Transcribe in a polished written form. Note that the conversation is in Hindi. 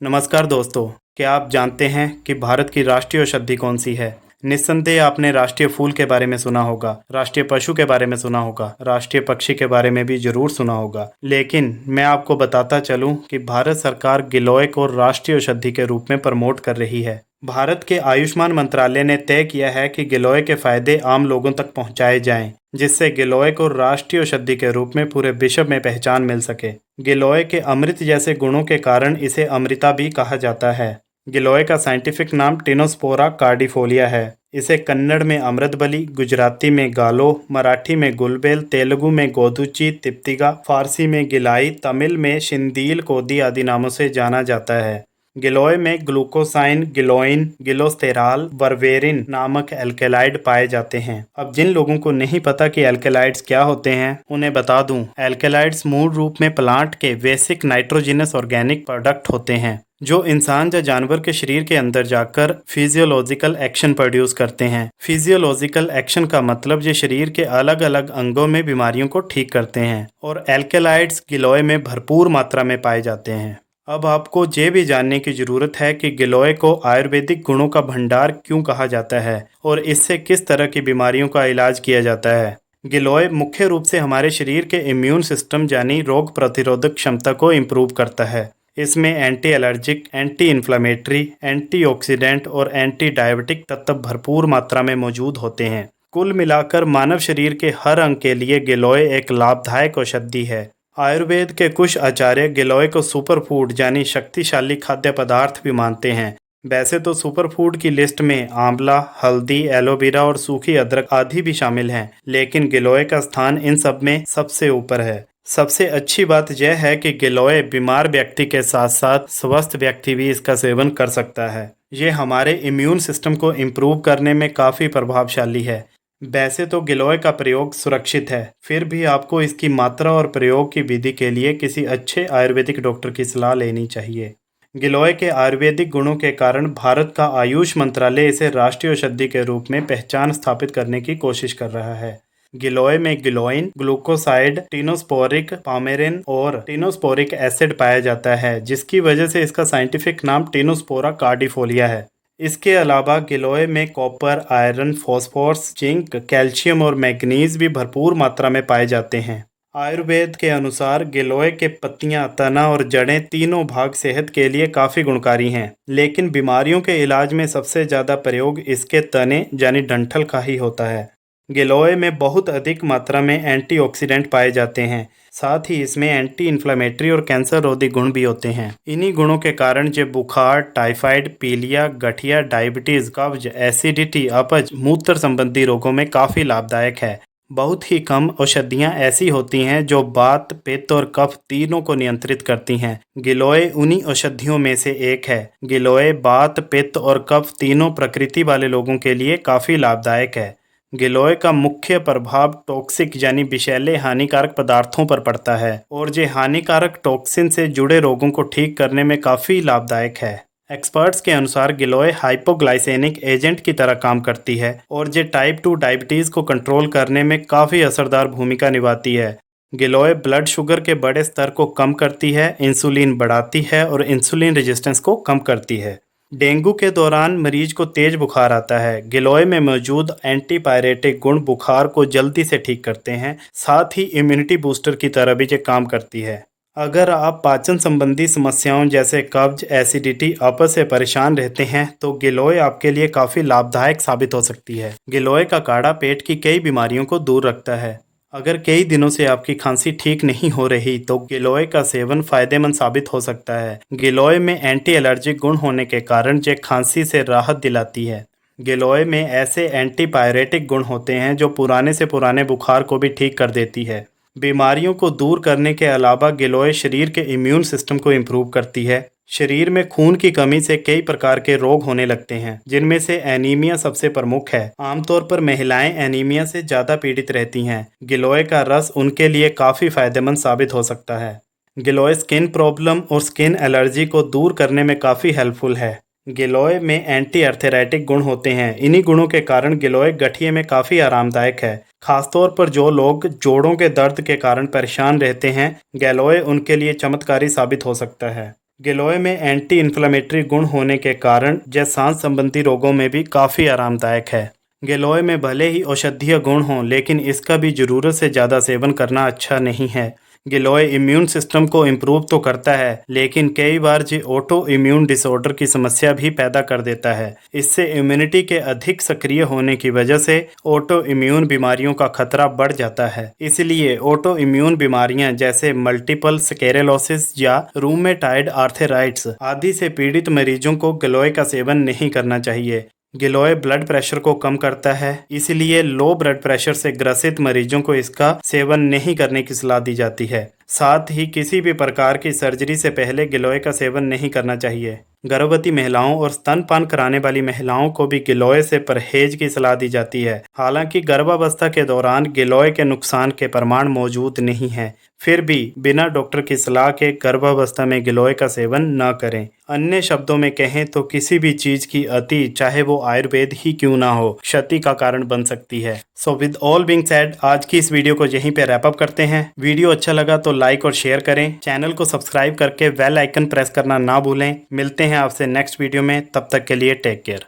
नमस्कार दोस्तों, क्या आप जानते हैं कि भारत की राष्ट्रीय औषधि कौन सी है? निस्संदेह आपने राष्ट्रीय फूल के बारे में सुना होगा, राष्ट्रीय पशु के बारे में सुना होगा, राष्ट्रीय पक्षी के बारे में भी जरूर सुना होगा। लेकिन मैं आपको बताता चलूं कि भारत सरकार गिलोय को राष्ट्रीय औषधि के रूप में प्रमोट कर रही है। भारत के आयुष्मान मंत्रालय ने तय किया है कि गिलोय के फायदे आम लोगों तक पहुंचाए जाएं, जिससे गिलोय को राष्ट्रीय औषधि के रूप में पूरे विश्व में पहचान मिल सके। गिलोय के अमृत जैसे गुणों के कारण इसे अमृता भी कहा जाता है। गिलोय का साइंटिफिक नाम टिनोस्पोरा कार्डिफोलिया है। इसे कन्नड़ में अमृतबली, गुजराती में गालो, मराठी में गुलबेल, तेलुगु में गोदुची तिप्तिगा, फारसी में गिलाई, तमिल में शिंदील कोदी आदि नामों से जाना जाता है। गिलोय में ग्लूकोसाइन, गिलोइन, गिलोस्टेराल, बर्बेरिन नामक एल्केलाइड पाए जाते हैं। अब जिन लोगों को नहीं पता कि एल्केलाइड्स क्या होते हैं, उन्हें बता दूं। एल्केलाइड्स मूल रूप में प्लांट के बेसिक नाइट्रोजिनस ऑर्गेनिक प्रोडक्ट होते हैं, जो इंसान या जानवर के शरीर के अंदर जाकर फिजियोलॉजिकल एक्शन प्रोड्यूस करते हैं। फिजियोलॉजिकल एक्शन का मतलब ये शरीर के अलग अलग अंगों में बीमारियों को ठीक करते हैं, और एल्केलाइड्स गिलोय में भरपूर मात्रा में पाए जाते हैं। अब आपको ये भी जानने की जरूरत है कि गिलोय को आयुर्वेदिक गुणों का भंडार क्यों कहा जाता है और इससे किस तरह की बीमारियों का इलाज किया जाता है। गिलोय मुख्य रूप से हमारे शरीर के इम्यून सिस्टम यानी रोग प्रतिरोधक क्षमता को इम्प्रूव करता है। इसमें anti allergic, anti inflammatory, antioxidant और एंटी डायबिटिक तत्व भरपूर मात्रा में मौजूद होते हैं। कुल मिलाकर मानव शरीर के हर अंग के लिए गिलोय एक लाभदायक औषधि है। आयुर्वेद के कुछ आचार्य गिलोय को सुपर फूड यानी शक्तिशाली खाद्य पदार्थ भी मानते हैं। वैसे तो सुपर फूड की लिस्ट में आंवला, हल्दी, एलोवेरा और सूखी अदरक आदि भी शामिल हैं, लेकिन गिलोय का स्थान इन सब में सबसे ऊपर है। सबसे अच्छी बात यह है कि गिलोय बीमार व्यक्ति के साथ साथ स्वस्थ व्यक्ति भी इसका सेवन कर सकता है। ये हमारे इम्यून सिस्टम को इम्प्रूव करने में काफ़ी प्रभावशाली है। वैसे तो गिलोय का प्रयोग सुरक्षित है, फिर भी आपको इसकी मात्रा और प्रयोग की विधि के लिए किसी अच्छे आयुर्वेदिक डॉक्टर की सलाह लेनी चाहिए। गिलोय के आयुर्वेदिक गुणों के कारण भारत का आयुष मंत्रालय इसे राष्ट्रीय औषधि के रूप में पहचान स्थापित करने की कोशिश कर रहा है। गिलोय में गिलोइन, ग्लूकोसाइड, टिनोस्पोरिक पामेरिन और टिनोस्पोरिक एसिड पाया जाता है, जिसकी वजह से इसका साइंटिफिक नाम टिनोस्पोरा कार्डिफोलिया है। इसके अलावा गिलोय में copper, iron, phosphorus, zinc, calcium और मैग्नीज भी भरपूर मात्रा में पाए जाते हैं। आयुर्वेद के अनुसार गिलोय के पत्तियां, तना और जड़ें तीनों भाग सेहत के लिए काफ़ी गुणकारी हैं, लेकिन बीमारियों के इलाज में सबसे ज़्यादा प्रयोग इसके तने यानी डंठल का ही होता है। गिलोय में बहुत अधिक मात्रा में एंटीऑक्सीडेंट पाए जाते हैं, साथ ही इसमें एंटी इन्फ्लेमेटरी और कैंसर रोधी गुण भी होते हैं। इन्हीं गुणों के कारण जो बुखार, टाइफाइड, पीलिया, गठिया, डायबिटीज, कब्ज, एसिडिटी, अपच, मूत्र संबंधी रोगों में काफ़ी लाभदायक है। बहुत ही कम औषधियाँ ऐसी होती हैं जो वात, पित्त और कफ तीनों को नियंत्रित करती हैं। गिलोय उन्हीं औषधियों में से एक है। गिलोय वात, पित्त और कफ तीनों प्रकृति वाले लोगों के लिए काफ़ी लाभदायक है। गिलोय का मुख्य प्रभाव टॉक्सिक यानी विषैले हानिकारक पदार्थों पर पड़ता है, और ये हानिकारक टॉक्सिन से जुड़े रोगों को ठीक करने में काफ़ी लाभदायक है। एक्सपर्ट्स के अनुसार गिलोय हाइपोग्लाइसेमिक एजेंट की तरह काम करती है, और ये टाइप 2 डायबिटीज़ को कंट्रोल करने में काफ़ी असरदार भूमिका निभाती है। गिलोय ब्लड शुगर के बड़े स्तर को कम करती है, इंसुलिन बढ़ाती है और इंसुलिन रेजिस्टेंस को कम करती है। डेंगू के दौरान मरीज को तेज बुखार आता है। गिलोय में मौजूद एंटीपायरेटिक गुण बुखार को जल्दी से ठीक करते हैं, साथ ही इम्यूनिटी बूस्टर की तरह भी ये काम करती है। अगर आप पाचन संबंधी समस्याओं जैसे कब्ज, एसिडिटी, अपच से परेशान रहते हैं तो गिलोय आपके लिए काफ़ी लाभदायक साबित हो सकती है। गिलोय का काढ़ा पेट की कई बीमारियों को दूर रखता है। अगर कई दिनों से आपकी खांसी ठीक नहीं हो रही तो गिलोय का सेवन फायदेमंद साबित हो सकता है। गिलोय में एंटी एलर्जिक गुण होने के कारण ये खांसी से राहत दिलाती है। गिलोय में ऐसे एंटीपायरेटिक गुण होते हैं जो पुराने से पुराने बुखार को भी ठीक कर देती है। बीमारियों को दूर करने के अलावा गिलोय शरीर के इम्यून सिस्टम को इम्प्रूव करती है। शरीर में खून की कमी से कई प्रकार के रोग होने लगते हैं, जिनमें से एनीमिया सबसे प्रमुख है। आमतौर पर महिलाएं एनीमिया से ज़्यादा पीड़ित रहती हैं। गिलोय का रस उनके लिए काफ़ी फायदेमंद साबित हो सकता है। गिलोय स्किन प्रॉब्लम और स्किन एलर्जी को दूर करने में काफ़ी हेल्पफुल है। गिलोय में एंटी अर्थराइटिक गुण होते हैं। इन्हीं गुणों के कारण गिलोय गठिए में काफ़ी आरामदायक है। खासतौर पर जो लोग जोड़ों के दर्द के कारण परेशान रहते हैं, गिलोय उनके लिए चमत्कारी साबित हो सकता है। गिलोय में एंटी इन्फ्लेमेटरी गुण होने के कारण यह सांस संबंधी रोगों में भी काफ़ी आरामदायक है। गिलोय में भले ही औषधीय गुण हों, लेकिन इसका भी ज़रूरत से ज़्यादा सेवन करना अच्छा नहीं है। गिलोय इम्यून सिस्टम को इम्प्रूव तो करता है, लेकिन कई बार ये ऑटो इम्यून डिसऑर्डर की समस्या भी पैदा कर देता है। इससे इम्यूनिटी के अधिक सक्रिय होने की वजह से ऑटो इम्यून बीमारियों का खतरा बढ़ जाता है। इसलिए ऑटो इम्यून बीमारियां जैसे मल्टीपल स्क्लेरोसिस या रूमेटाइड आर्थराइटिस आदि से पीड़ित मरीजों को गिलोय का सेवन नहीं करना चाहिए। गिलोय ब्लड प्रेशर को कम करता है, इसलिए लो ब्लड प्रेशर से ग्रसित मरीजों को इसका सेवन नहीं करने की सलाह दी जाती है। साथ ही किसी भी प्रकार की सर्जरी से पहले गिलोय का सेवन नहीं करना चाहिए। गर्भवती महिलाओं और स्तनपान कराने वाली महिलाओं को भी गिलोय से परहेज की सलाह दी जाती है। हालांकि गर्भावस्था के दौरान गिलोय के नुकसान के प्रमाण मौजूद नहीं हैं, फिर भी बिना डॉक्टर की सलाह के गर्भावस्था में गिलोय का सेवन न करें। अन्य शब्दों में कहें तो किसी भी चीज की अति, चाहे वो आयुर्वेद ही क्यों ना हो, क्षति का कारण बन सकती है। So with all being said, आज की इस वीडियो को यहीं पे रैप अप करते हैं। वीडियो अच्छा लगा तो लाइक और शेयर करें। चैनल को सब्सक्राइब करके बेल आइकन प्रेस करना ना भूलें। मिलते हैं आपसे नेक्स्ट वीडियो में, तब तक के लिए टेक केयर।